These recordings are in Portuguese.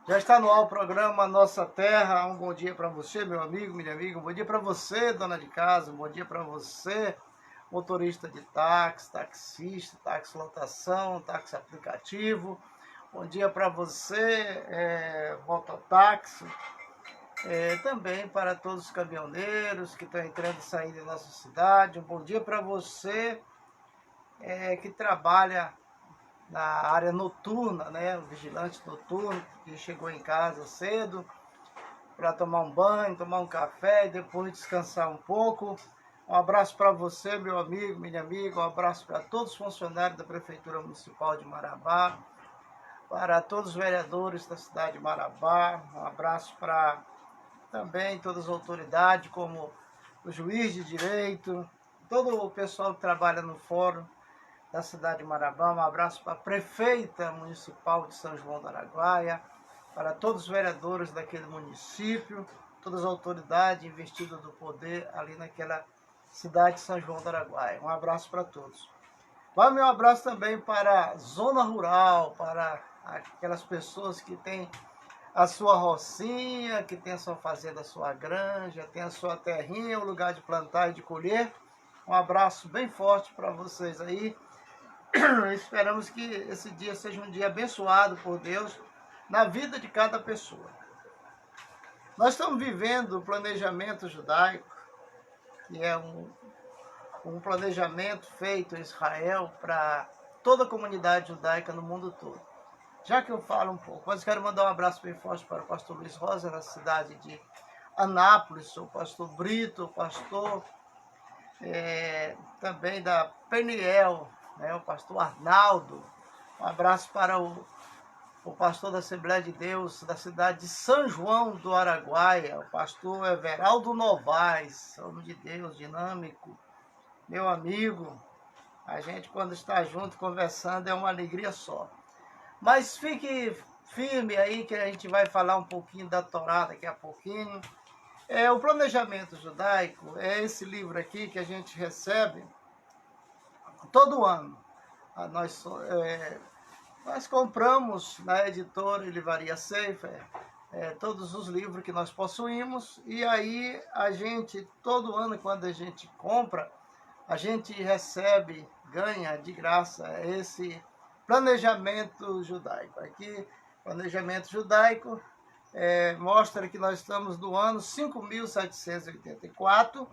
Já está no ar o programa Nossa Terra. Um bom dia para você, meu amigo, minha amiga. Um bom dia para você, dona de casa. Um bom dia para você, motorista de táxi, taxista, táxi lotação, táxi aplicativo. Bom dia para você, mototáxi. Também para todos os caminhoneiros que estão entrando e saindo da nossa cidade. Um bom dia para você que trabalha na área noturna, né? O vigilante noturno que chegou em casa cedo para tomar um banho, tomar um café e depois descansar um pouco. Um abraço para você, meu amigo, minha amiga. Um abraço para todos os funcionários da Prefeitura Municipal de Marabá, para todos os vereadores da cidade de Marabá. Um abraço para também todas as autoridades, como o juiz de direito, todo o pessoal que trabalha no fórum da cidade de Marabá. Um abraço para a prefeita municipal de São João do Araguaia, para todos os vereadores daquele município, todas as autoridades investidas do poder ali naquela cidade de São João do Araguaia. Um abraço para todos. Vai meu abraço também para a zona rural, para aquelas pessoas que têm a sua rocinha, que tem a sua fazenda, a sua granja, tem a sua terrinha, o lugar de plantar e de colher. Um abraço bem forte para vocês aí. Esperamos que esse dia seja um dia abençoado por Deus na vida de cada pessoa. Nós estamos vivendo o planejamento judaico, que é um planejamento feito em Israel para toda a comunidade judaica no mundo todo. Já que eu falo um pouco, mas quero mandar um abraço bem forte para o pastor Luiz Rosa, na cidade de Anápolis, o pastor Brito, o pastor também da Peniel, né, o pastor Arnaldo. Um abraço para o pastor da Assembleia de Deus da cidade de São João do Araguaia, o pastor Everaldo Novaes, homem de Deus, dinâmico, meu amigo. A gente, quando está junto, conversando, é uma alegria só. Mas fique firme aí que a gente vai falar um pouquinho da Torá daqui a pouquinho. O planejamento judaico é esse livro aqui que a gente recebe todo ano. Nós compramos na editora Livraria Sefer todos os livros que nós possuímos, e aí a gente, todo ano, quando a gente compra, a gente recebe, ganha de graça esse planejamento judaico. Aqui, planejamento judaico mostra que nós estamos no ano 5.784,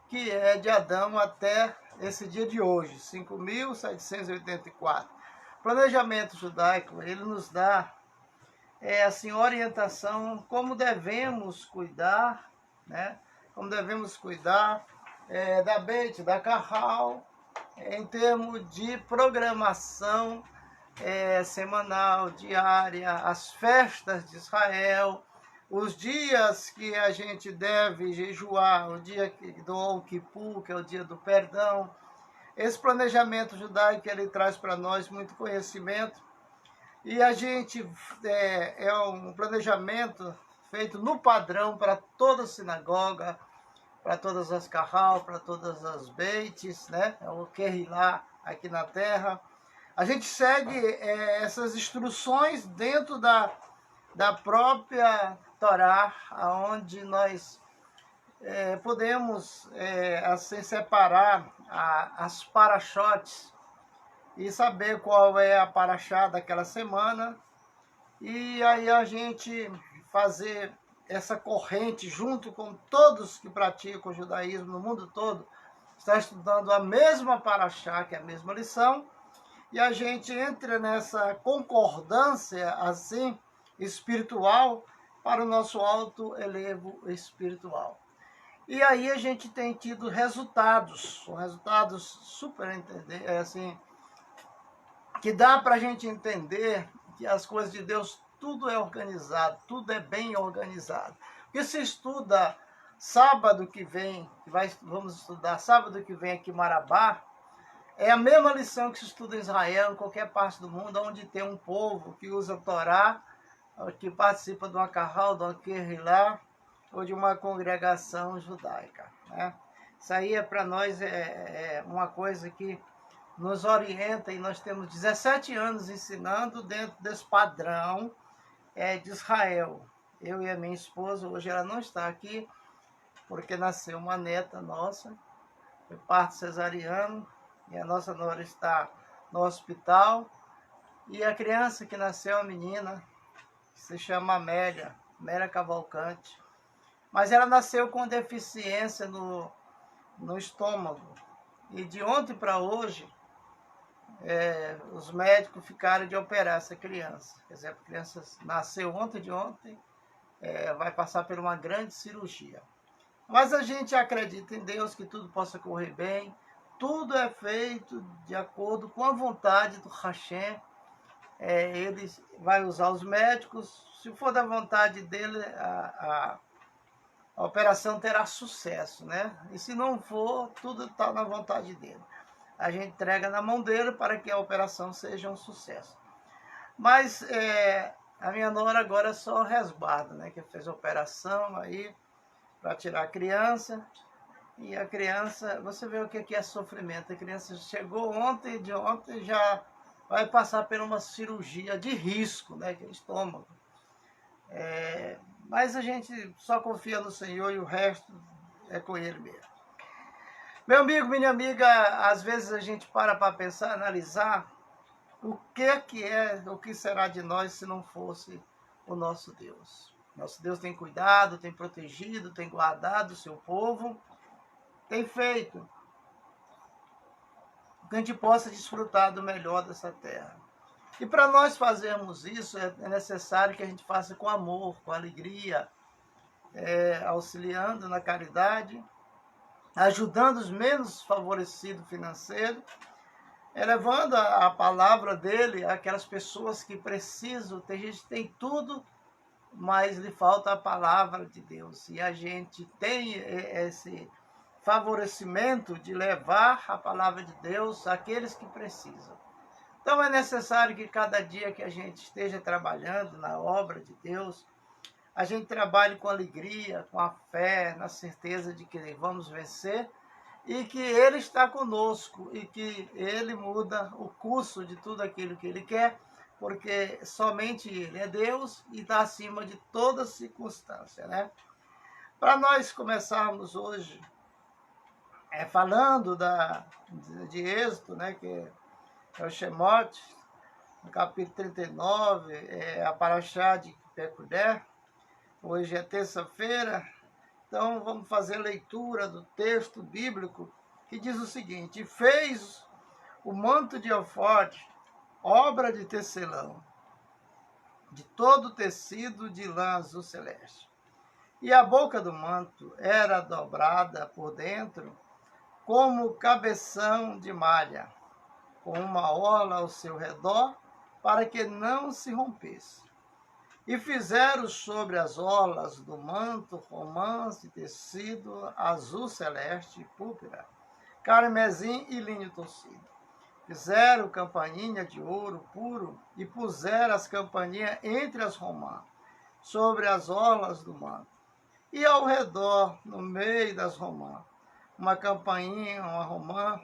que é de Adão até esse dia de hoje, 5.784. Planejamento judaico, ele nos dá assim, orientação como devemos cuidar, né? Como devemos cuidar da Beit, da Kahal, em termos de programação semanal, diária, as festas de Israel, os dias que a gente deve jejuar, o dia do Yom Kippur, que é o dia do perdão. Esse planejamento judaico, ele traz para nós muito conhecimento, e a gente é um planejamento feito no padrão para toda a sinagoga, para todas as Kahal, para todas as Beites, né? É o Kehilá aqui na terra. A gente segue essas instruções dentro da própria Torá, onde nós podemos assim separar as parachotes e saber qual é a paraxá daquela semana, e aí a gente fazer essa corrente junto com todos que praticam o judaísmo no mundo todo, está estudando a mesma paraxá, que é a mesma lição, e a gente entra nessa concordância assim espiritual para o nosso alto elevo espiritual. E aí a gente tem tido resultados super assim, que dá para a gente entender que as coisas de Deus, tudo é organizado, tudo é bem organizado. Porque se estuda sábado que vem, vamos estudar sábado que vem aqui em Marabá, é a mesma lição que se estuda em Israel, em qualquer parte do mundo, onde tem um povo que usa a Torá, que participa de uma Kahal, de uma Kehilá, ou de uma congregação judaica, né? Isso aí para nós uma coisa que nos orienta, e nós temos 17 anos ensinando dentro desse padrão, de Israel. Eu e a minha esposa, hoje ela não está aqui, porque nasceu uma neta nossa, foi parto cesariano, e a nossa nora está no hospital. E a criança que nasceu, a menina, se chama Amélia Cavalcante. Mas ela nasceu com deficiência no estômago. E de ontem para hoje, os médicos ficaram de operar essa criança. Quer dizer, a criança nasceu ontem de ontem, vai passar por uma grande cirurgia. Mas a gente acredita em Deus que tudo possa correr bem. Tudo é feito de acordo com a vontade do Hashem. Ele vai usar os médicos. Se for da vontade dele, a operação terá sucesso, né? E se não for, tudo está na vontade dele. A gente entrega na mão dele para que a operação seja um sucesso. Mas a minha nora agora é só resguardo, né? Que fez a operação aí para tirar a criança. E a criança, você vê o que é sofrimento. A criança chegou ontem, de ontem já vai passar por uma cirurgia de risco, né? Que é o estômago. Mas a gente só confia no Senhor e o resto é com Ele mesmo. Meu amigo, minha amiga, às vezes a gente para pensar, analisar o que será de nós se não fosse o nosso Deus. Nosso Deus tem cuidado, tem protegido, tem guardado o seu povo, tem feito que a gente possa desfrutar do melhor dessa terra. E para nós fazermos isso, é necessário que a gente faça com amor, com alegria, auxiliando na caridade, ajudando os menos favorecidos financeiros, levando a palavra dele àquelas pessoas que precisam. Tem gente que tem tudo, mas lhe falta a palavra de Deus. E a gente tem esse favorecimento de levar a palavra de Deus àqueles que precisam. Então é necessário que cada dia que a gente esteja trabalhando na obra de Deus, a gente trabalhe com alegria, com a fé, na certeza de que vamos vencer e que Ele está conosco e que Ele muda o curso de tudo aquilo que Ele quer, porque somente Ele é Deus e está acima de toda circunstância, né? Para nós começarmos hoje falando de Êxodo, né, que é o Shemot, no capítulo 39, a Paraxá de Pekudé. Hoje é terça-feira, então vamos fazer a leitura do texto bíblico que diz o seguinte: e fez o manto de efode, obra de tecelão, de todo tecido de lã azul celeste. E a boca do manto era dobrada por dentro como cabeção de malha, com uma orla ao seu redor, para que não se rompesse. E fizeram sobre as orlas do manto romãs de tecido azul celeste e púrpura, carmesim e linho torcido. Fizeram campainha de ouro puro e puseram as campainhas entre as romãs, sobre as orlas do manto. E ao redor, no meio das romãs, uma campainha, uma romã,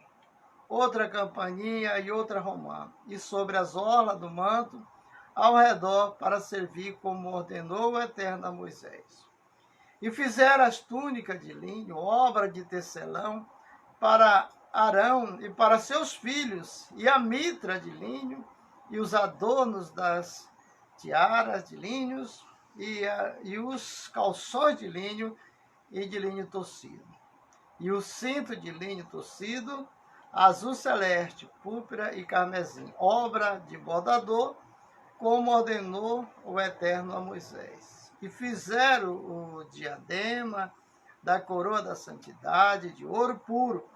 outra campainha e outra romã, e sobre as orlas do manto, ao redor, para servir como ordenou o Eterno a Moisés. E fizeram as túnicas de linho, obra de tecelão, para Arão e para seus filhos, e a mitra de linho, e os adornos das tiaras de linhos, e os calções de linho e de linho torcido. E o cinto de linho torcido, azul celeste, púrpura e carmesim, obra de bordador, como ordenou o Eterno a Moisés. E fizeram o diadema da coroa da santidade de ouro puro,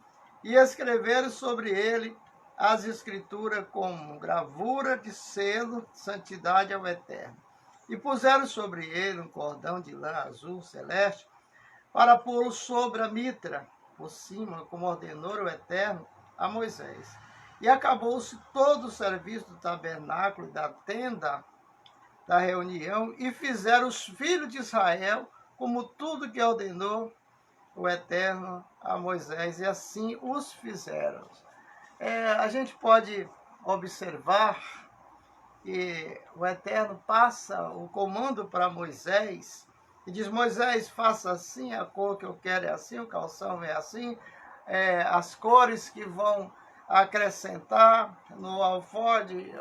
e escreveram sobre ele as escrituras como gravura de selo, santidade ao Eterno. E puseram sobre ele um cordão de lã azul celeste, para pô-lo sobre a mitra, por cima, como ordenou o Eterno a Moisés. E acabou-se todo o serviço do tabernáculo e da tenda da reunião, e fizeram os filhos de Israel como tudo que ordenou o Eterno a Moisés, e assim os fizeram. A gente pode observar e o Eterno passa o comando para Moisés e diz: Moisés, faça assim, a cor que eu quero é assim, o calção é assim, as cores que vão acrescentar no alforje,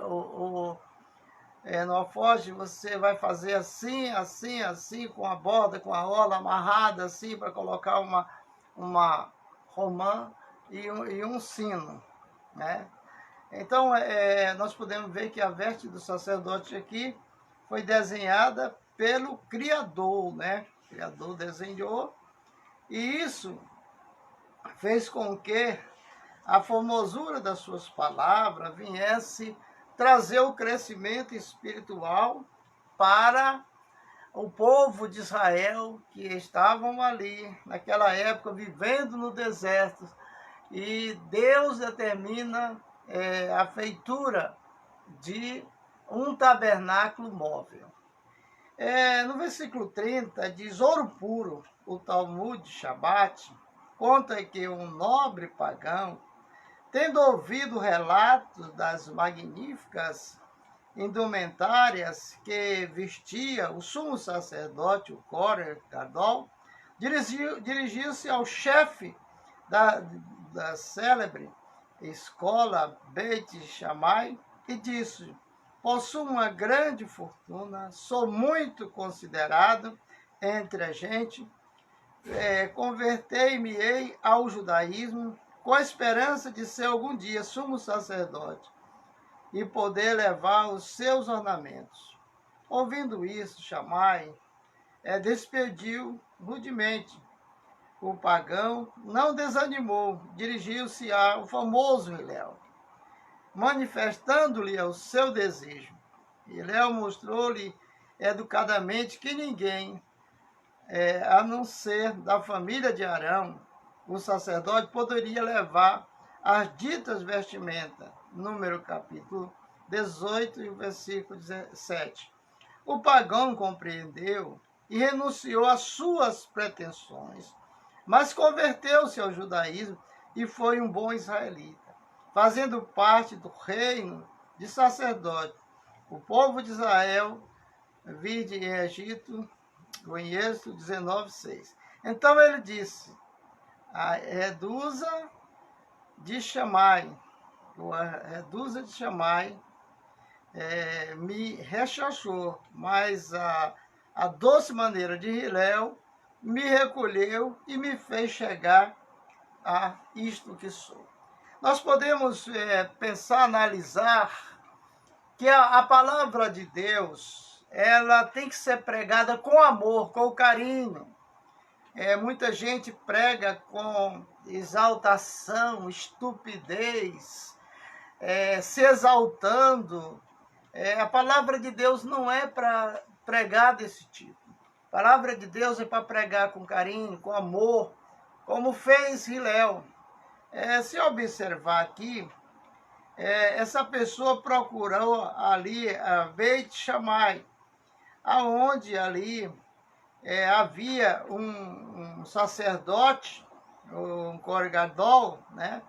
no alforje você vai fazer assim, assim, assim, com a borda, com a orla amarrada assim, para colocar uma romã e um sino, né? Então, nós podemos ver que a veste do sacerdote aqui foi desenhada pelo Criador, né? O Criador desenhou, e isso fez com que a formosura das suas palavras viesse trazer o crescimento espiritual para o povo de Israel que estavam ali, naquela época, vivendo no deserto. E Deus determina a feitura de um tabernáculo móvel. No versículo 30, diz: ouro puro, o Talmud Shabat conta que um nobre pagão, tendo ouvido relatos das magníficas indumentárias que vestia o sumo sacerdote, o Kohen Gadol, dirigiu-se ao chefe da célebre escola Beit Shammai e disse: possuo uma grande fortuna, sou muito considerado entre a gente, convertei-me-ei ao judaísmo com a esperança de ser algum dia sumo sacerdote e poder levar os seus ornamentos. Ouvindo isso, Shammai despediu rudemente. O pagão não desanimou, dirigiu-se ao famoso Hilel, manifestando-lhe o seu desejo. Hilel mostrou-lhe educadamente que ninguém, a não ser da família de Arão, o sacerdote, poderia levar as ditas vestimentas. Número capítulo 18, versículo 17. O pagão compreendeu e renunciou às suas pretensões, mas converteu-se ao judaísmo e foi um bom israelita, fazendo parte do reino de sacerdote. O povo de Israel vive em Egito, em Êxodo 19:6. Então ele disse: a reduza de Shammai, me rechachou, mas a doce maneira de Hilel me recolheu e me fez chegar a isto que sou. Nós podemos pensar, analisar que a palavra de Deus, ela tem que ser pregada com amor, com carinho. Muita gente prega com exaltação, estupidez, se exaltando. A palavra de Deus não é para pregar desse tipo. A palavra de Deus é para pregar com carinho, com amor, como fez Hilel. Se observar aqui, essa pessoa procurou ali a Beit Shammai, aonde ali havia um sacerdote, um Kohen Gadol, né?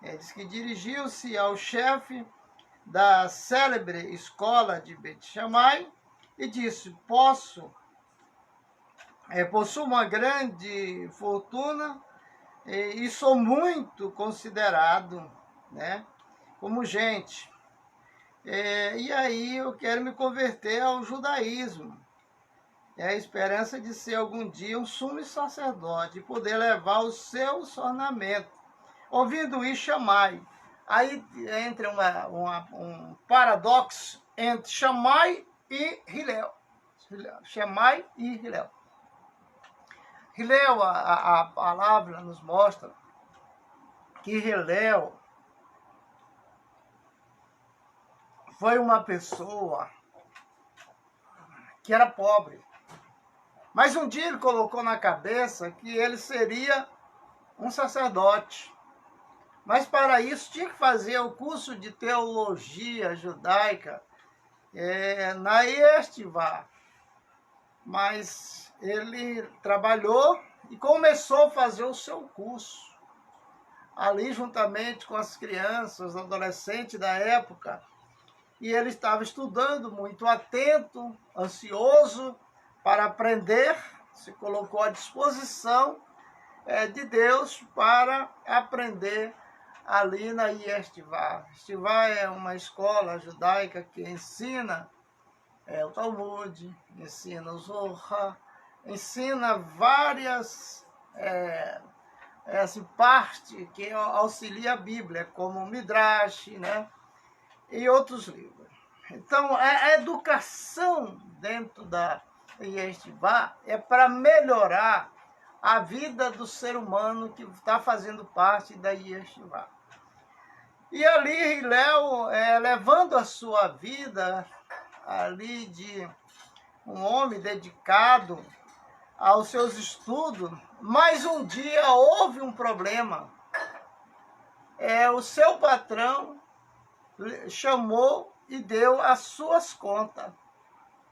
Diz que dirigiu-se ao chefe da célebre escola de Beit Shammai e disse: possuo uma grande fortuna e sou muito considerado, né, como gente. E aí eu quero me converter ao judaísmo. A esperança de ser algum dia um sumo sacerdote e poder levar os seus ornamentos. Ouvindo isso, Shammai. Aí entra um paradoxo entre Shammai e Hilel. Shammai e Hilel. Hilel, a palavra nos mostra que Hilel foi uma pessoa que era pobre. Mas um dia ele colocou na cabeça que ele seria um sacerdote. Mas para isso tinha que fazer o curso de teologia judaica na Yeshiva. Mas ele trabalhou e começou a fazer o seu curso. Ali juntamente com as crianças, os adolescentes da época. e ele estava estudando, muito atento, ansioso para aprender, se colocou à disposição de Deus para aprender ali na Yeshiva. Yeshiva é uma escola judaica que ensina o Talmud, ensina o Zohar, ensina várias parte que auxilia a Bíblia, como o Midrash, né? E outros livros. Então, a educação dentro da Yeshiva é para melhorar a vida do ser humano que está fazendo parte da Yeshiva. E ali, Hillel, levando a sua vida ali de um homem dedicado aos seus estudos, mas um dia houve um problema. O seu patrão chamou e deu as suas contas.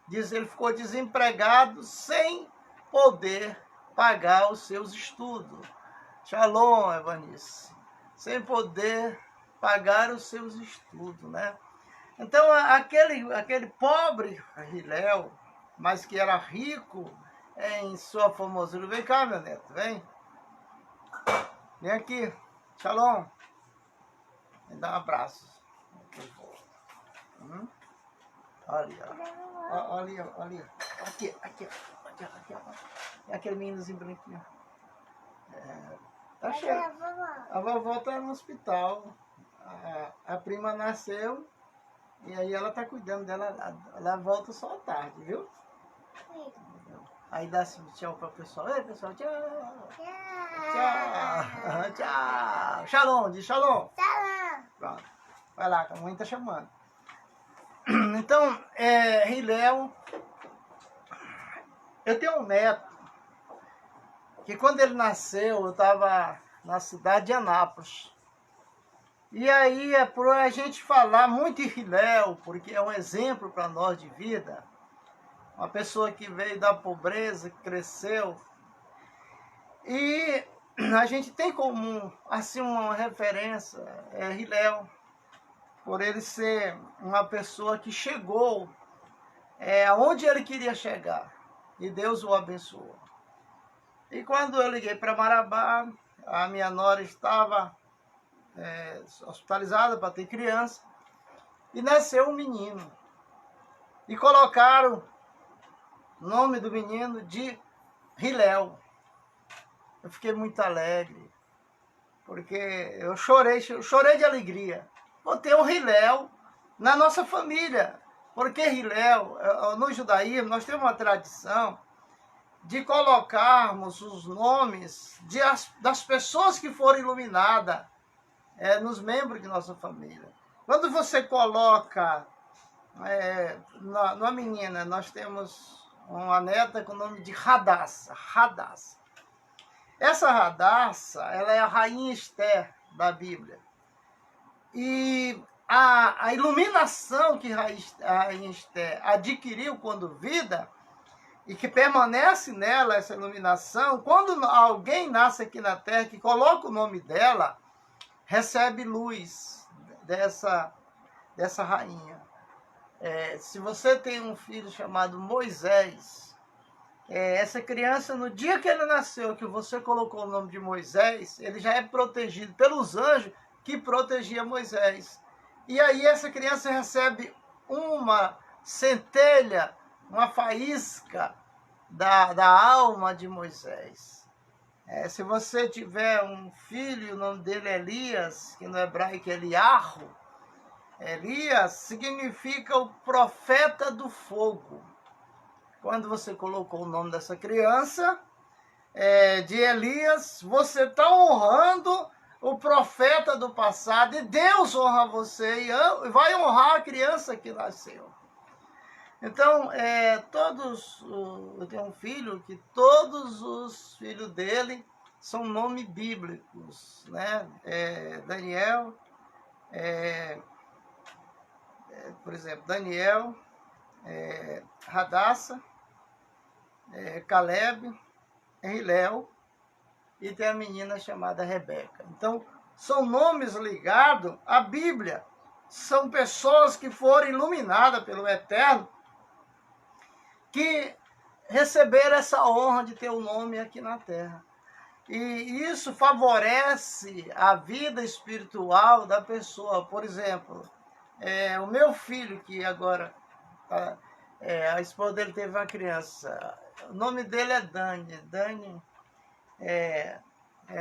Diz, ele ficou desempregado sem poder pagar os seus estudos. Shalom, Evanice. Sem poder pagar os seus estudos, né? Então, aquele pobre Hillel, mas que era rico em sua formosura. Vem cá, meu neto, vem. Vem aqui. Shalom. Me dá um abraço. Olha, olha. Aqui. É aquele meninozinho branquinho. Tá cheio. A vovó tá no hospital. A prima nasceu e aí ela tá cuidando dela. Ela volta só à tarde, viu? Aí dá assim, tchau para o pessoal. Ei, pessoal, tchau. Tchau. Tchau. Shalom, diz shalom. Shalom. Pronto. Vai lá, que a mãe tá chamando. Então, Hillel, eu tenho um neto, que quando ele nasceu, eu estava na cidade de Anápolis. E aí é por a gente falar muito em Hillel, porque é um exemplo para nós de vida. Uma pessoa que veio da pobreza, que cresceu. E a gente tem como, assim, uma referência, Hillel, por ele ser uma pessoa que chegou aonde ele queria chegar. E Deus o abençoou. E quando eu liguei para Marabá, a minha nora estava hospitalizada para ter criança, e nasceu um menino. E colocaram o nome do menino de Hillel. Eu fiquei muito alegre, porque eu chorei de alegria. Vou ter um Hillel na nossa família, porque Hillel, no judaísmo, nós temos uma tradição de colocarmos os nomes das pessoas que foram iluminadas nos membros de nossa família. Quando você coloca na menina, nós temos uma neta com o nome de Hadassah. Essa Hadassah, ela é a rainha Esther da Bíblia. E a iluminação que a rainha Esther adquiriu quando vida, e que permanece nela essa iluminação, quando alguém nasce aqui na Terra que coloca o nome dela, recebe luz dessa rainha. Se você tem um filho chamado Moisés, essa criança, no dia que ele nasceu, que você colocou o nome de Moisés, ele já é protegido pelos anjos que protegia Moisés. E aí essa criança recebe uma centelha, uma faísca da alma de Moisés. Se você tiver um filho, o nome dele é Elias, que no hebraico é Eliarro, Elias significa o profeta do fogo. Quando você colocou o nome dessa criança, de Elias, você está honrando o profeta do passado, e Deus honra você e vai honrar a criança que nasceu. Então, eu tenho um filho que todos os filhos dele são nomes bíblicos, né? Daniel, por exemplo, Daniel, Hadassah, Caleb, Hillel, e tem a menina chamada Rebeca. Então, são nomes ligados à Bíblia. são pessoas que foram iluminadas pelo Eterno, que receberam essa honra de ter o nome aqui na terra. E isso favorece a vida espiritual da pessoa. Por exemplo, o meu filho, que agora a esposa dele teve uma criança, o nome dele é Dani. Dani é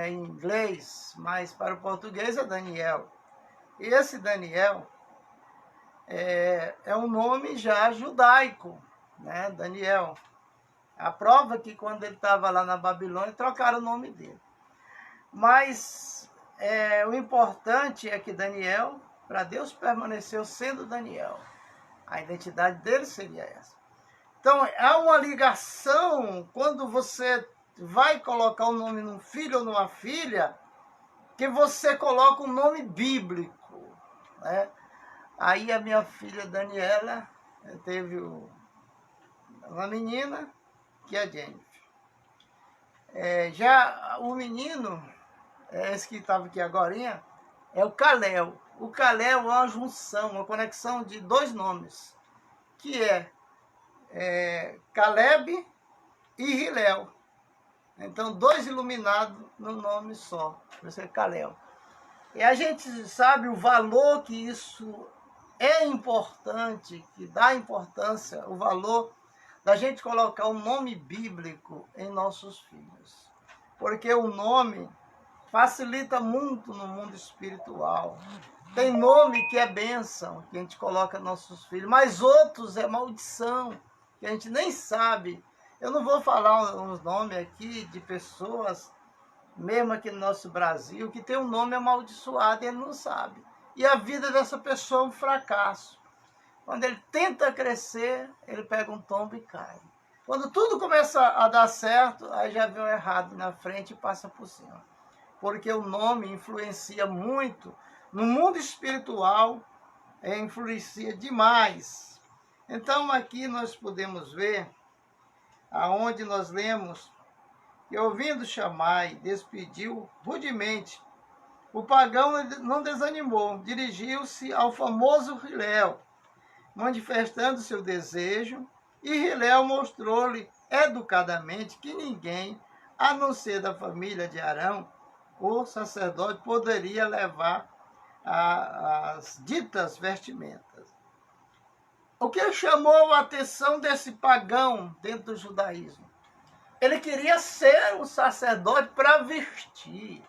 em inglês, mas para o português é Daniel. E esse Daniel é um nome já judaico, né? Daniel. A prova é que quando ele estava lá na Babilônia, trocaram o nome dele. Mas o importante é que Daniel, para Deus, permaneceu sendo Daniel. A identidade dele seria essa. Então, há uma ligação quando você vai colocar o nome num filho ou numa filha, que você coloca um nome bíblico, né? Aí a minha filha Daniela teve uma menina, que é a Jennifer. Já o menino, esse que estava aqui agora, é o Calel. O Calel é uma junção, uma conexão de dois nomes, que é Caleb e Hilel. Então, dois iluminados no nome só, por isso é Calel. E a gente sabe o valor que isso é importante, que dá importância, o valor da gente colocar um nome bíblico em nossos filhos. Porque o nome facilita muito no mundo espiritual. Tem nome que é bênção, que a gente coloca nos nossos filhos, mas outros é maldição, que a gente nem sabe. Eu não vou falar uns nomes aqui de pessoas, mesmo aqui no nosso Brasil, que tem um nome amaldiçoado e ele não sabe. E a vida dessa pessoa é um fracasso. Quando ele tenta crescer, ele pega um tombo e cai. Quando tudo começa a dar certo, aí já vem o errado na frente e passa por cima. Porque o nome influencia muito. No mundo espiritual, influencia demais. Então, aqui nós podemos ver, aonde nós lemos, que ouvindo chamar e despediu rudemente, o pagão não desanimou, dirigiu-se ao famoso Hilel, manifestando seu desejo, e Hilel mostrou-lhe educadamente que ninguém, a não ser da família de Arão, o sacerdote, poderia levar as ditas vestimentas. O que chamou a atenção desse pagão dentro do judaísmo? Ele queria ser um sacerdote para vestir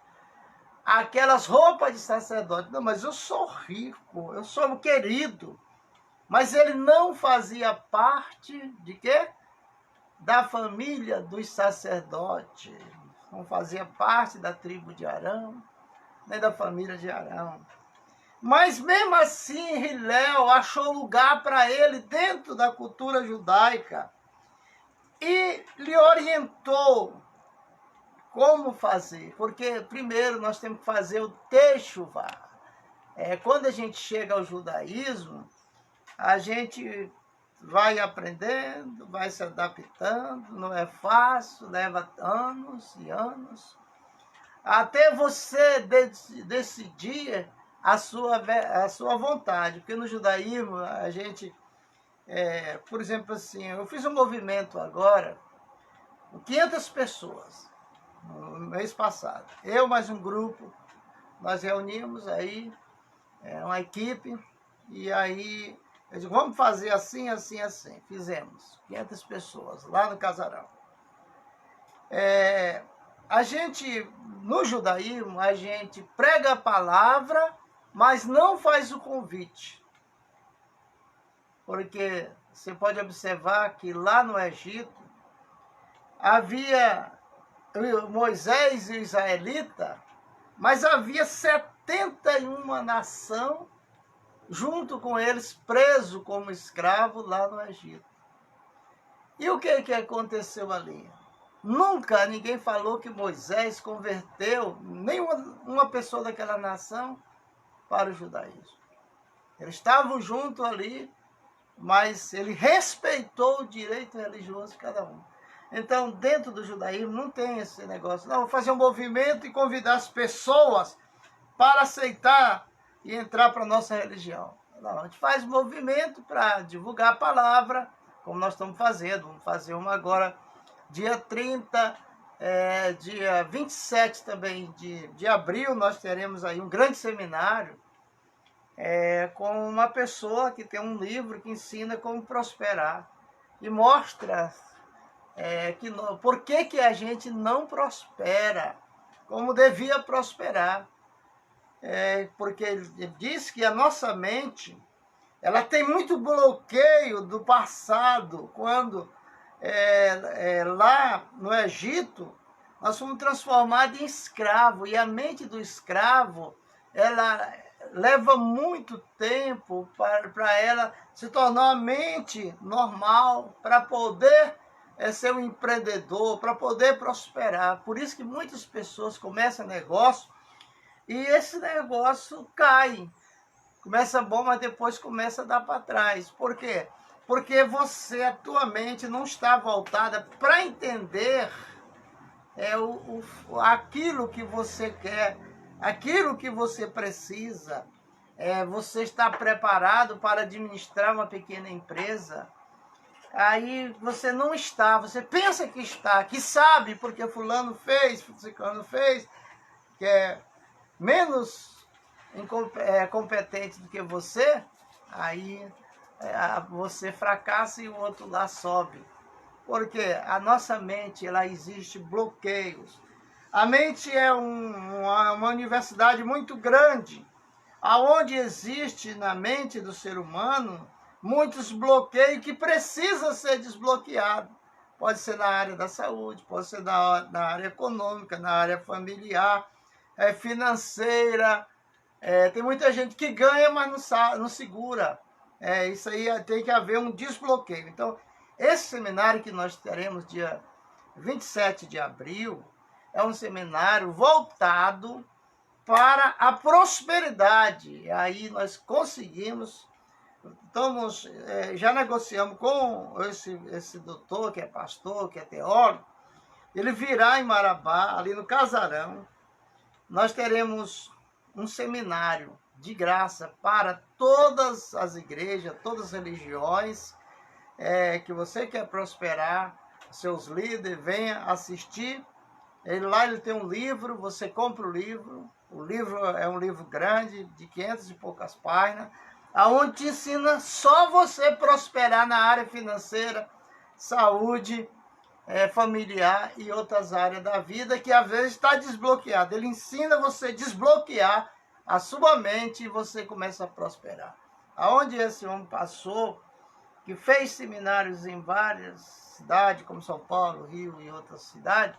aquelas roupas de sacerdote. Não, mas eu sou rico, eu sou querido. Mas ele não fazia parte de quê? Da família dos sacerdotes. Não fazia parte da tribo de Arão, nem da família de Arão. Mas mesmo assim, Hilel achou lugar para ele dentro da cultura judaica e lhe orientou como fazer. Porque primeiro nós temos que fazer o techuvá. Quando a gente chega ao judaísmo, a gente vai aprendendo, vai se adaptando, não é fácil, leva anos e anos, até você decidir a sua vontade. Porque no judaísmo, a gente, por exemplo assim, eu fiz um movimento agora, com 500 pessoas, no mês passado. Eu mais um grupo, nós reunimos aí, uma equipe, e aí eu digo, vamos fazer assim, assim, assim. Fizemos, 500 pessoas, lá no casarão. A gente, no judaísmo, a gente prega a palavra, mas não faz o convite. Porque você pode observar que lá no Egito, havia Moisés e o israelita, mas havia 71 nações junto com eles, preso como escravo lá no Egito. E o que aconteceu ali? Nunca ninguém falou que Moisés converteu nenhuma pessoa daquela nação para o judaísmo. Eles estavam juntos ali, mas ele respeitou o direito religioso de cada um. Então, dentro do judaísmo, não tem esse negócio. Não, vou fazer um movimento e convidar as pessoas para aceitar e entrar para a nossa religião. Não, a gente faz movimento para divulgar a palavra, como nós estamos fazendo. Vamos fazer uma agora, dia 30, dia 27 também de abril, nós teremos aí um grande seminário com uma pessoa que tem um livro que ensina como prosperar e mostra por que a gente não prospera como devia prosperar. Porque ele diz que a nossa mente ela tem muito bloqueio do passado, quando lá no Egito nós fomos transformados em escravo, e a mente do escravo ela leva muito tempo para ela se tornar uma mente normal, para poder ser um empreendedor, para poder prosperar. Por isso que muitas pessoas começam negócio e esse negócio cai. Começa bom, mas depois começa a dar para trás. Por quê? Porque a tua mente não está voltada para entender aquilo que você quer, aquilo que você precisa. Você está preparado para administrar uma pequena empresa? Aí você não está, você pensa que está, que sabe, porque fulano fez, ciclano fez, que é menos competente do que você, aí você fracassa e o outro lá sobe. Porque a nossa mente, ela existe bloqueios. A mente é uma universidade muito grande, aonde existe na mente do ser humano muitos bloqueios que precisam ser desbloqueados. Pode ser na área da saúde, pode ser na área econômica, na área familiar, financeira. Tem muita gente que ganha, mas não segura. Isso aí tem que haver um desbloqueio. Então, esse seminário que nós teremos dia 27 de abril é um seminário voltado para a prosperidade. E aí nós conseguimos, já negociamos com esse doutor, que é pastor, que é teólogo, ele virá em Marabá, ali no Casarão. Nós teremos um seminário de graça para todas as igrejas, todas as religiões, que você quer prosperar, seus líderes, venha assistir. Lá ele tem um livro, você compra o livro é um livro grande, de 500 e poucas páginas, onde te ensina só você prosperar na área financeira, saúde, familiar e outras áreas da vida que às vezes está desbloqueada. Ele ensina você a desbloquear a sua mente e você começa a prosperar. Aonde esse homem passou, que fez seminários em várias cidades, como São Paulo, Rio e outras cidades,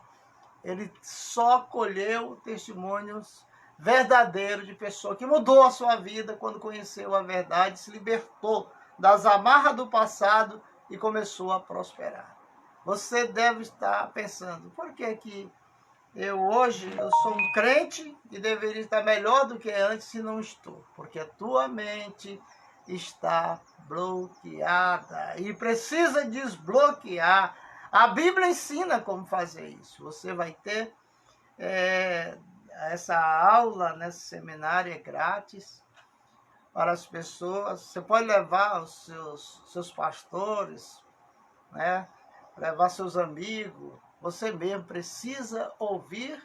ele só colheu testemunhos verdadeiros de pessoa que mudou a sua vida quando conheceu a verdade, se libertou das amarras do passado e começou a prosperar. Você deve estar pensando, por que hoje eu sou um crente e deveria estar melhor do que antes se não estou? Porque a tua mente está bloqueada e precisa desbloquear. A Bíblia ensina como fazer isso. Você vai ter essa aula nesse seminário, é grátis para as pessoas. Você pode levar os seus pastores, né? Levar seus amigos. Você mesmo precisa ouvir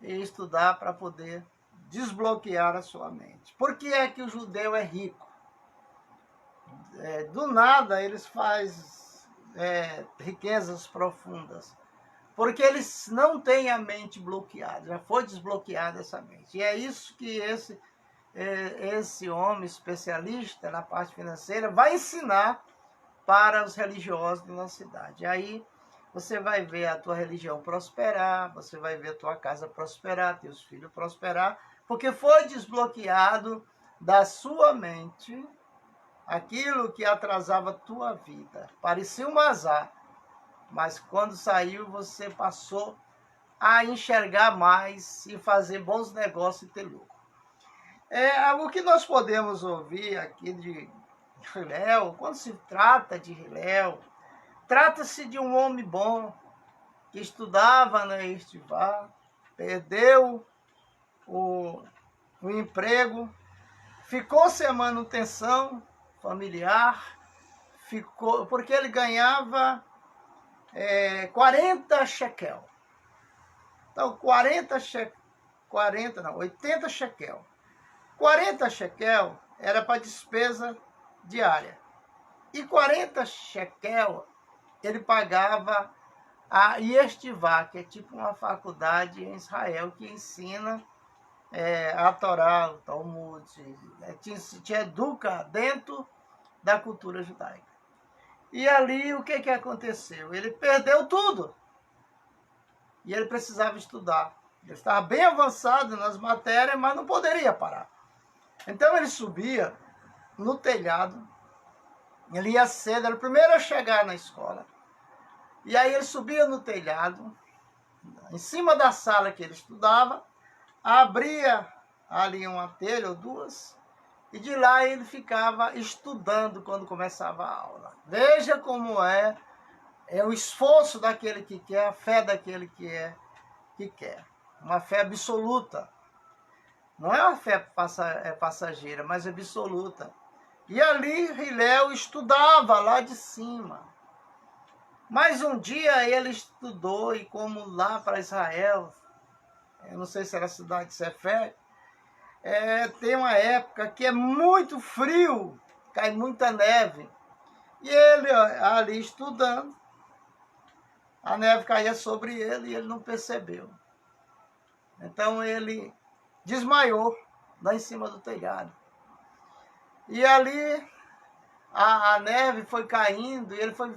e estudar para poder desbloquear a sua mente. Por que é que o judeu é rico? Do nada eles fazem riquezas profundas. Porque eles não têm a mente bloqueada, já foi desbloqueada essa mente. E é isso que esse homem especialista na parte financeira vai ensinar para os religiosos da nossa cidade. E aí você vai ver a tua religião prosperar, você vai ver a tua casa prosperar, teus filhos prosperar, porque foi desbloqueado da sua mente aquilo que atrasava a tua vida. Parecia um azar, mas quando saiu você passou a enxergar mais e fazer bons negócios e ter lucro. O que nós podemos ouvir aqui de Hilel, quando se trata de Hilel, trata-se de um homem bom, que estudava na Estivá, perdeu o emprego, ficou sem a manutenção familiar, ficou, porque ele ganhava 40 shekel. Então, 80 shekel. 40 shekel era para despesa diária. E 40 shekel ele pagava a Yestivá, que é tipo uma faculdade em Israel que ensina a Torá, o Talmud, te educa dentro da cultura judaica. E ali o que aconteceu? Ele perdeu tudo. E ele precisava estudar. Ele estava bem avançado nas matérias, mas não poderia parar. Então ele subia no telhado, ele ia cedo, era o primeiro a chegar na escola. E aí ele subia no telhado, em cima da sala que ele estudava, abria ali uma telha ou duas, e de lá ele ficava estudando quando começava a aula. Veja como é o esforço daquele que quer, a fé daquele que quer. Uma fé absoluta. Não é uma fé passageira, mas absoluta. E ali Hillel estudava lá de cima. Mas um dia ele estudou, e como lá para Israel, eu não sei se era a cidade de Sefé, tem uma época que é muito frio, cai muita neve. E ele ali estudando, a neve caía sobre ele e ele não percebeu. Então ele desmaiou lá em cima do telhado. E ali a neve foi caindo e ele foi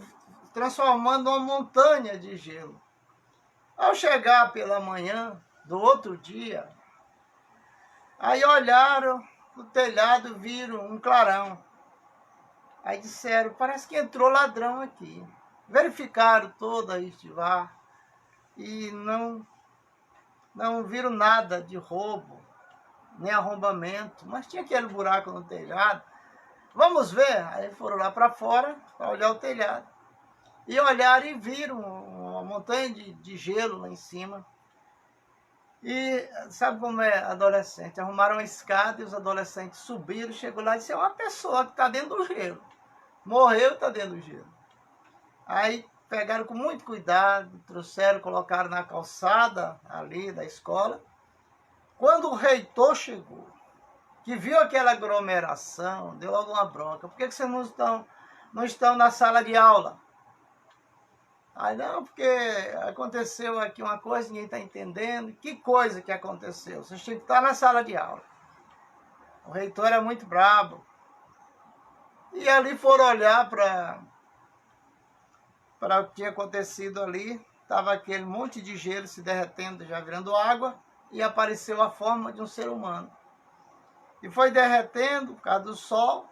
transformando uma montanha de gelo. Ao chegar pela manhã do outro dia, aí olharam no telhado e viram um clarão. Aí disseram, parece que entrou ladrão aqui. Verificaram toda a Yestivá e não viram nada de roubo, nem arrombamento, mas tinha aquele buraco no telhado. Vamos ver? Aí foram lá para fora para olhar o telhado. E olharam e viram uma montanha de gelo lá em cima. E sabe como é adolescente? Arrumaram uma escada e os adolescentes subiram, chegou lá e disse, é uma pessoa que está dentro do gelo. Morreu e está dentro do gelo. Aí pegaram com muito cuidado, trouxeram, colocaram na calçada ali da escola. Quando o reitor chegou, que viu aquela aglomeração, deu logo uma bronca. Por que vocês não estão na sala de aula? Aí não, porque aconteceu aqui uma coisa, ninguém está entendendo. Que coisa que aconteceu? Vocês tinham que estar na sala de aula. O reitor era muito brabo. E ali foram olhar para o que tinha acontecido ali. Estava aquele monte de gelo se derretendo, já virando água, e apareceu a forma de um ser humano. E foi derretendo por causa do sol,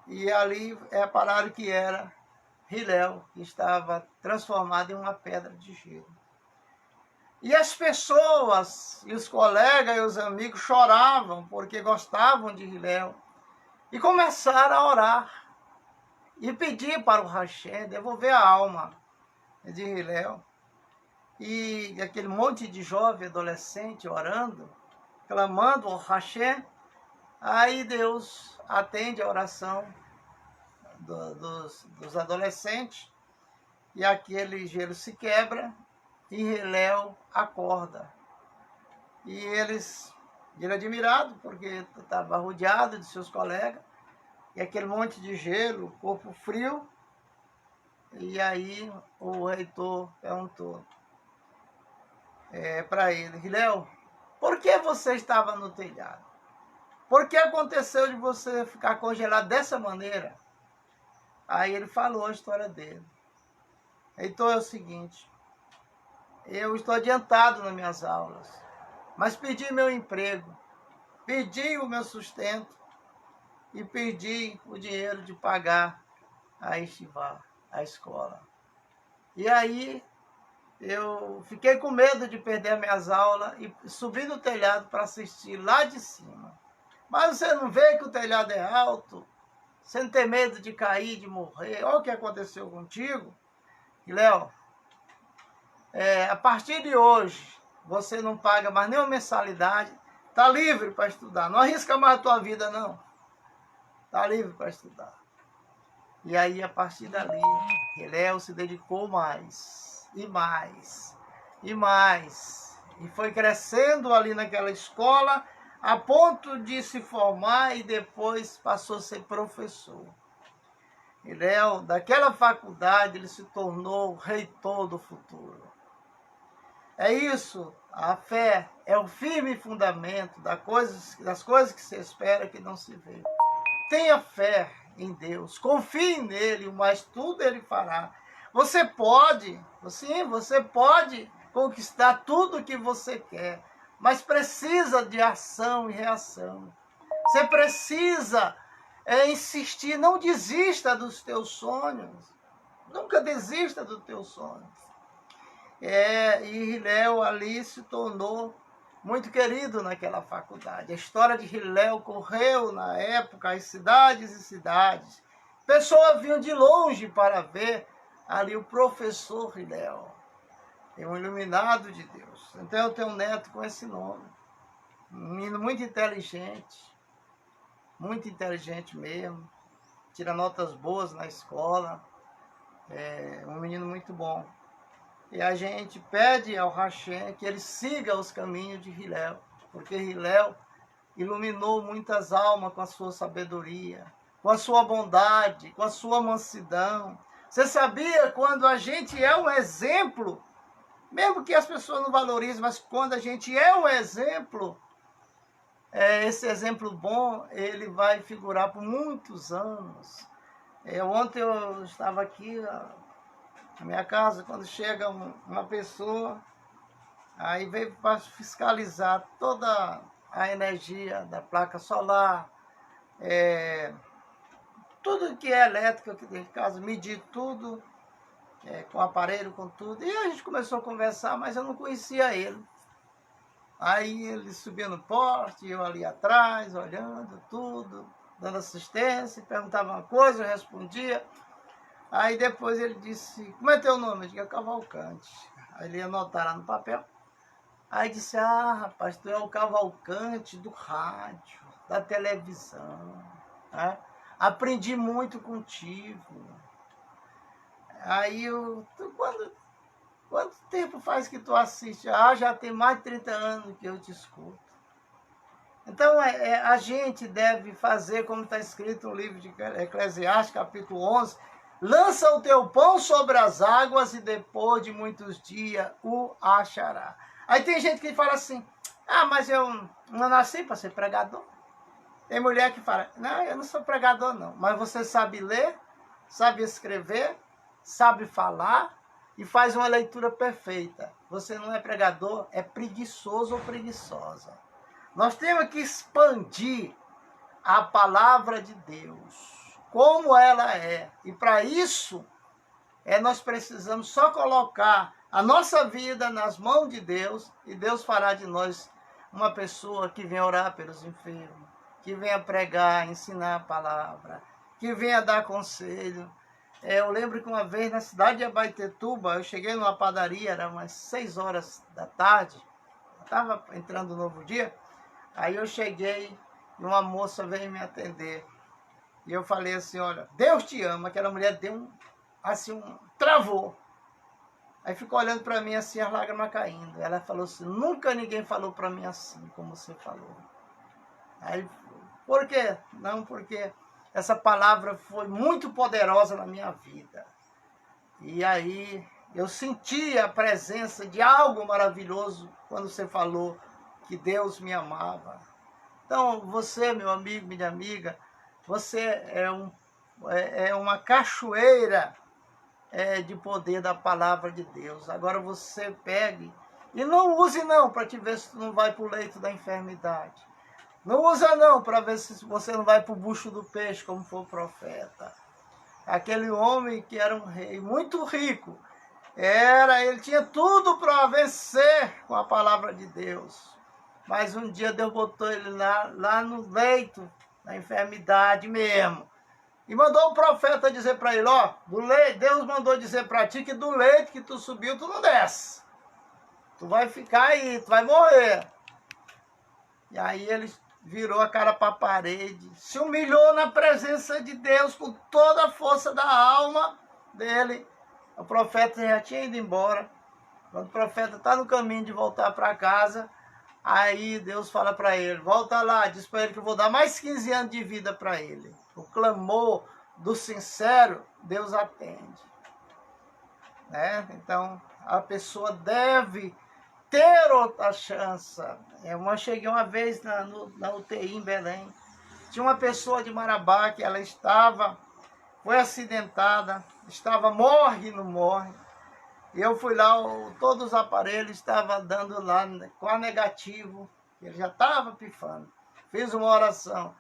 e ali pararam que era Hillel, que estava transformado em uma pedra de gelo. E as pessoas, e os colegas e os amigos choravam, porque gostavam de Hillel, e começaram a orar, e pedir para o Hashem devolver a alma de Hillel. E aquele monte de jovem adolescente orando, clamando ao Hashem, aí Deus atende a oração dos adolescentes, e aquele gelo se quebra, e Hillel acorda. E ele admirado, porque estava rodeado de seus colegas, e aquele monte de gelo, corpo frio. E aí o reitor perguntou para ele, Hillel, por que você estava no telhado? Por que aconteceu de você ficar congelado dessa maneira? Aí ele falou a história dele. Então é o seguinte, eu estou adiantado nas minhas aulas, mas perdi meu emprego, perdi o meu sustento e perdi o dinheiro de pagar a yeshiva, a escola. E aí eu fiquei com medo de perder as minhas aulas e subi no telhado para assistir lá de cima. Mas você não vê que o telhado é alto? Você não tem medo de cair, de morrer? Olha o que aconteceu contigo. E, Léo, a partir de hoje, você não paga mais nenhuma mensalidade, Está livre para estudar. Não arrisca mais a tua vida, não. Está livre para estudar. E aí, a partir dali, Hilel se dedicou mais, e mais, e mais. E foi crescendo ali naquela escola, a ponto de se formar e depois passou a ser professor. Hilel, daquela faculdade, ele se tornou o reitor do futuro. É isso, a fé é o firme fundamento das coisas que se espera que não se vê. Tenha fé em Deus, confie nele, mas tudo ele fará. Você pode, sim, você pode conquistar tudo o que você quer, mas precisa de ação e reação. Você precisa insistir, não desista dos teus sonhos. Nunca desista dos teus sonhos. E Hilel ali se tornou muito querido naquela faculdade. A história de Hilel correu na época as cidades e cidades. Pessoas vinham de longe para ver ali o professor Hilel. É um iluminado de Deus. Então eu tenho um neto com esse nome. Um menino muito inteligente mesmo. Tira notas boas na escola. É um menino muito bom. E a gente pede ao Hashem que ele siga os caminhos de Hilel, porque Hilel iluminou muitas almas com a sua sabedoria, com a sua bondade, com a sua mansidão. Você sabia, quando a gente é um exemplo, mesmo que as pessoas não valorizem, mas quando a gente é um exemplo, esse exemplo bom, ele vai figurar por muitos anos. Ontem eu estava aqui na minha casa, quando chega uma pessoa, aí veio para fiscalizar toda a energia da placa solar, tudo que é elétrico aqui dentro de casa, medir tudo, com aparelho, com tudo. E a gente começou a conversar, mas eu não conhecia ele. Aí ele subia no poste, eu ali atrás, olhando tudo, dando assistência, perguntava uma coisa, eu respondia. Aí depois ele disse, como é teu nome? Eu disse, é Cavalcante. Aí ele ia anotar lá no papel. Aí disse, rapaz, tu é o Cavalcante do rádio, da televisão. Né? Aprendi muito contigo. Aí quanto tempo faz que tu assiste? Já tem mais de 30 anos que eu te escuto. Então a gente deve fazer, como está escrito no livro de Eclesiastes, capítulo 11, lança o teu pão sobre as águas e depois de muitos dias o achará. Aí tem gente que fala assim, mas eu não nasci para ser pregador. Tem mulher que fala, não, eu não sou pregador não, mas você sabe ler, sabe escrever, sabe falar e faz uma leitura perfeita. Você não é pregador, é preguiçoso ou preguiçosa. Nós temos que expandir a palavra de Deus, como ela é. E para isso, nós precisamos só colocar a nossa vida nas mãos de Deus, e Deus fará de nós uma pessoa que venha orar pelos enfermos, que venha pregar, ensinar a palavra, que venha dar conselho. Eu lembro que uma vez na cidade de Abaetetuba, eu cheguei numa padaria, era umas 6 horas da tarde, estava entrando um novo dia, aí eu cheguei e uma moça veio me atender. E eu falei assim, olha, Deus te ama. Aquela mulher deu travou. Aí ficou olhando para mim assim, as lágrimas caindo. Ela falou assim, nunca ninguém falou para mim assim, como você falou. Aí, por quê? Não, porque essa palavra foi muito poderosa na minha vida. E aí, eu senti a presença de algo maravilhoso quando você falou que Deus me amava. Então, você, meu amigo, minha amiga, você é uma cachoeira de poder da palavra de Deus. Agora você pegue e não use não para te ver se tu não vai para o leito da enfermidade. Não usa não para ver se você não vai para o bucho do peixe, como foi o profeta. Aquele homem que era um rei muito rico, ele tinha tudo para vencer com a palavra de Deus. Mas um dia Deus botou ele lá no leito da enfermidade mesmo. E mandou o profeta dizer para ele, Deus mandou dizer para ti que do leito que tu subiu, tu não desce. Tu vai ficar aí, tu vai morrer. E aí ele virou a cara para a parede, se humilhou na presença de Deus com toda a força da alma dele. O profeta já tinha ido embora. Quando o profeta está no caminho de voltar para casa, aí Deus fala para ele, volta lá, diz para ele que eu vou dar mais 15 anos de vida para ele. O clamor do sincero, Deus atende. Né? Então, a pessoa deve ter outra chance. Eu cheguei uma vez na UTI em Belém, tinha uma pessoa de Marabá que ela foi acidentada, morre, não morre. E eu fui lá, todos os aparelhos estavam dando lá com a negativo, ele já estava pifando. Fiz uma oração.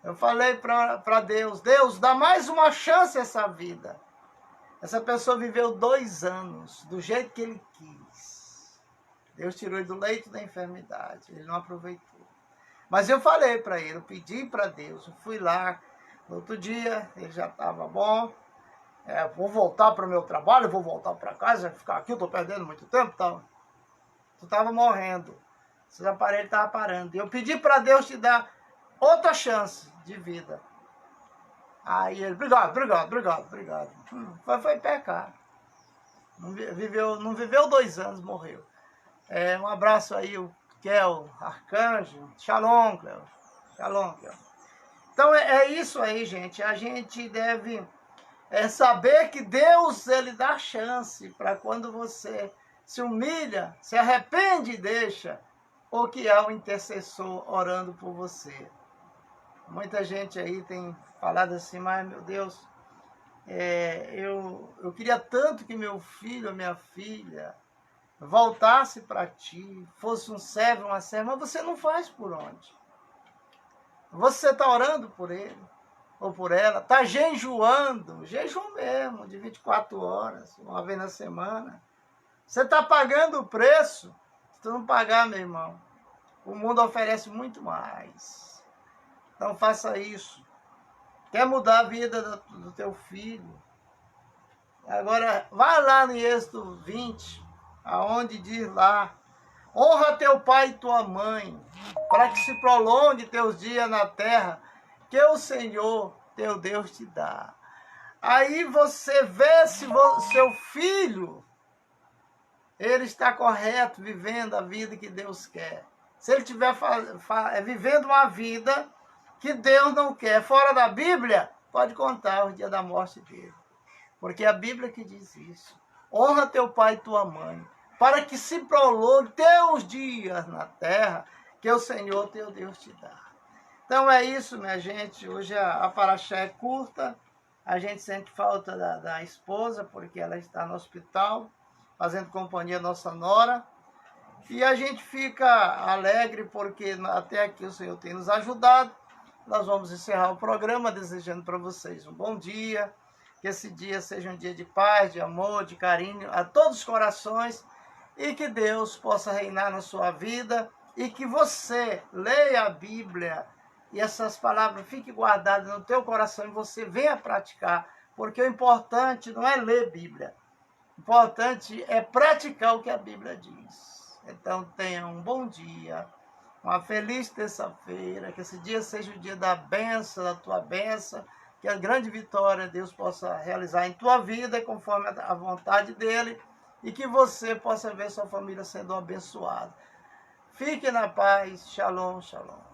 Eu falei para Deus, Deus, dá mais uma chance a essa vida. Essa pessoa viveu 2 anos, do jeito que ele quis. Deus tirou ele do leito da enfermidade, ele não aproveitou. Mas eu falei para ele, eu pedi para Deus, eu fui lá, no outro dia ele já estava bom. Vou voltar para o meu trabalho, vou voltar para casa, ficar aqui, eu estou perdendo muito tempo. Tu estava morrendo, esses aparelhos estavam parando. E eu pedi para Deus te dar outra chance de vida. Aí ele, obrigado. Foi pecar. Não viveu 2 anos, morreu. Um abraço aí, o Kel, Arcanjo, Shalom, Cleo. Shalom, Cleo. Então é isso aí, gente. A gente deve saber que Deus, ele dá chance para quando você se humilha, se arrepende e deixa, ou que há um intercessor orando por você. Muita gente aí tem falado assim, mas meu Deus, eu queria tanto que meu filho ou minha filha voltasse para ti, fosse um servo, uma serva, mas você não faz por onde? Você está orando por ele ou por ela, está jejuando, jejum mesmo, de 24 horas, uma vez na semana. Você está pagando o preço? Se tu não pagar, meu irmão, o mundo oferece muito mais. Então faça isso. Quer mudar a vida do teu filho? Agora, vai lá no Êxodo 20, aonde diz lá, honra teu pai e tua mãe, para que se prolongue teus dias na terra, que o Senhor, teu Deus, te dá. Aí você vê se seu filho, ele está correto, vivendo a vida que Deus quer. Se ele estiver vivendo uma vida que Deus não quer, fora da Bíblia, pode contar o dia da morte dele. Porque é a Bíblia que diz isso. Honra teu pai e tua mãe, para que se prolongue teus dias na terra, que o Senhor, teu Deus, te dá. Então é isso, minha gente. Hoje a paraxá é curta. A gente sente falta da esposa, porque ela está no hospital, fazendo companhia à nossa nora. E a gente fica alegre, porque até aqui o Senhor tem nos ajudado. Nós vamos encerrar o programa desejando para vocês um bom dia. Que esse dia seja um dia de paz, de amor, de carinho a todos os corações. E que Deus possa reinar na sua vida. E que você leia a Bíblia e essas palavras fiquem guardadas no teu coração e você venha praticar, porque o importante não é ler Bíblia, o importante é praticar o que a Bíblia diz. Então tenha um bom dia, uma feliz terça-feira, que esse dia seja o dia da bênção, da tua bênção, que a grande vitória Deus possa realizar em tua vida, conforme a vontade dele, e que você possa ver sua família sendo abençoada. Fique na paz. Shalom, shalom.